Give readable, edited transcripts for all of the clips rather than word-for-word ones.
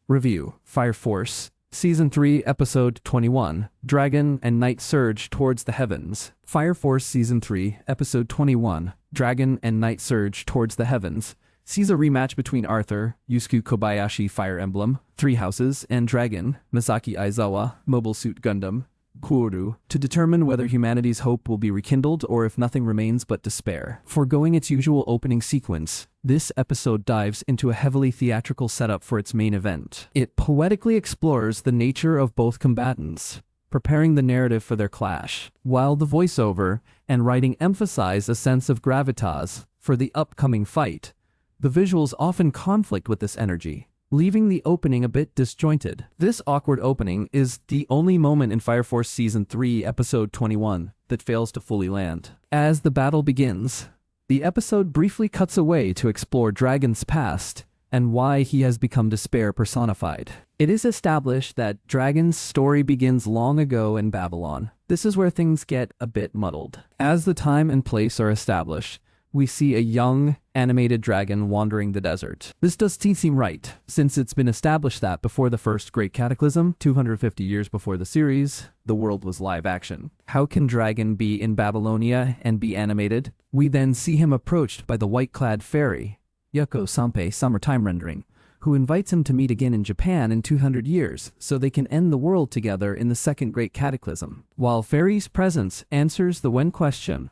Review: Fire Force Season 3, Episode 21, Dragon and Knight Surge Towards the Heavens. Fire Force Season 3, Episode 21, Dragon and Knight Surge Towards the Heavens sees a rematch between Arthur, Yusuke Kobayashi Fire Emblem, Three Houses, and Dragon, Masaki Aizawa, Mobile Suit Gundam, Kuru, to determine whether humanity's hope will be rekindled or if nothing remains but despair. Foregoing its usual opening sequence, this episode dives into a heavily theatrical setup for its main event. It poetically explores the nature of both combatants, preparing the narrative for their clash, while the voiceover and writing emphasize a sense of gravitas for the upcoming fight. The visuals often conflict with this energy, leaving the opening a bit disjointed. This awkward opening is the only moment in Fire Force Season 3, Episode 21 that fails to fully land. As the battle begins, the episode briefly cuts away to explore Dragon's past and why he has become despair personified. It is established that Dragon's story begins long ago in Babylon. This is where things get a bit muddled. As the time and place are established, we see a young, animated dragon wandering the desert. This does seem right, since it's been established that before the first Great Cataclysm, 250 years before the series, the world was live action. How can Dragon be in Babylonia and be animated? We then see him approached by the white-clad fairy, Yuko Sanpei Summertime Rendering, who invites him to meet again in Japan in 200 years, so they can end the world together in the second Great Cataclysm. While Fairy's presence answers the when question,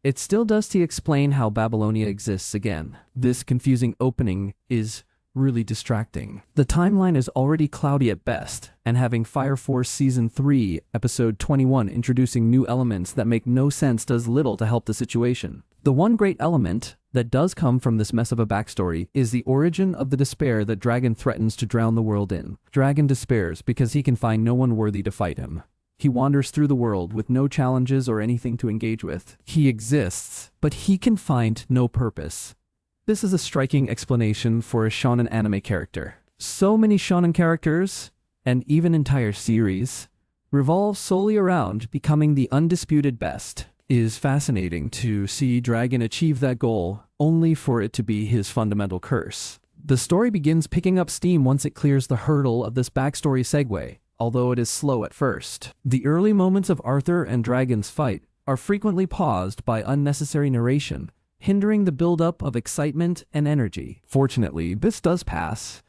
it still does to explain how Babylonia exists again. This confusing opening is really distracting. The timeline is already cloudy at best, and having Fire Force Season 3, Episode 21 introducing new elements that make no sense does little to help the situation. The one great element that does come from this mess of a backstory is the origin of the despair that Dragon threatens to drown the world in. Dragon despairs because he can find no one worthy to fight him. He wanders through the world with no challenges or anything to engage with. He exists, but he can find no purpose. This is a striking explanation for a shonen anime character. So many shonen characters, and even entire series, revolve solely around becoming the undisputed best. It is fascinating to see Dragon achieve that goal, only for it to be his fundamental curse. The story begins picking up steam once it clears the hurdle of this backstory segue, although it is slow at first. The early moments of Arthur and Dragon's fight are frequently paused by unnecessary narration, hindering the buildup of excitement and energy. Fortunately, this does pass,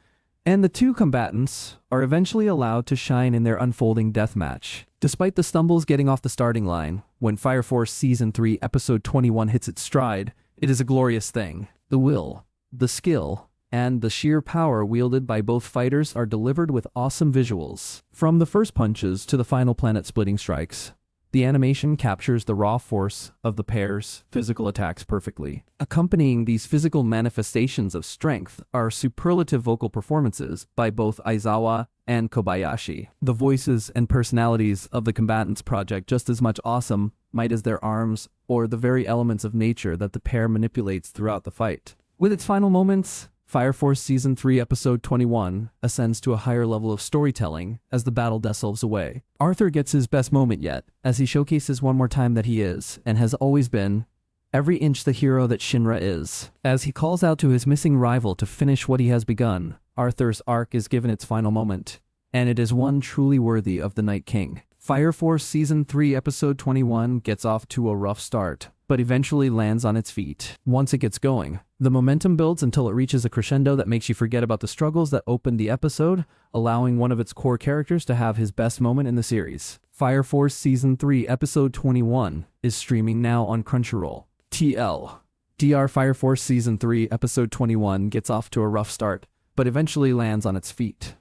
and the two combatants are eventually allowed to shine in their unfolding deathmatch. Despite the stumbles getting off the starting line, when Fire Force Season 3, Episode 21 hits its stride, it is a glorious thing. The will, the skill, and the sheer power wielded by both fighters are delivered with awesome visuals. From the first punches to the final planet-splitting strikes, the animation captures the raw force of the pair's physical attacks perfectly. Accompanying these physical manifestations of strength are superlative vocal performances by both Aizawa and Kobayashi. The voices and personalities of the combatants project just as much awesome might as their arms or the very elements of nature that the pair manipulates throughout the fight. With its final moments, Fire Force Season 3, Episode 21 ascends to a higher level of storytelling as the battle dissolves away. Arthur gets his best moment yet, as he showcases one more time that he is, and has always been, every inch the hero that Shinra is. As he calls out to his missing rival to finish what he has begun, Arthur's arc is given its final moment, and it is one truly worthy of the Night King. Fire Force Season 3, Episode 21 gets off to a rough start, but eventually lands on its feet. Once it gets going, the momentum builds until it reaches a crescendo that makes you forget about the struggles that opened the episode, allowing one of its core characters to have his best moment in the series. Fire Force Season 3, Episode 21 is streaming now on Crunchyroll. TLDR Fire Force Season 3, Episode 21 gets off to a rough start, but eventually lands on its feet.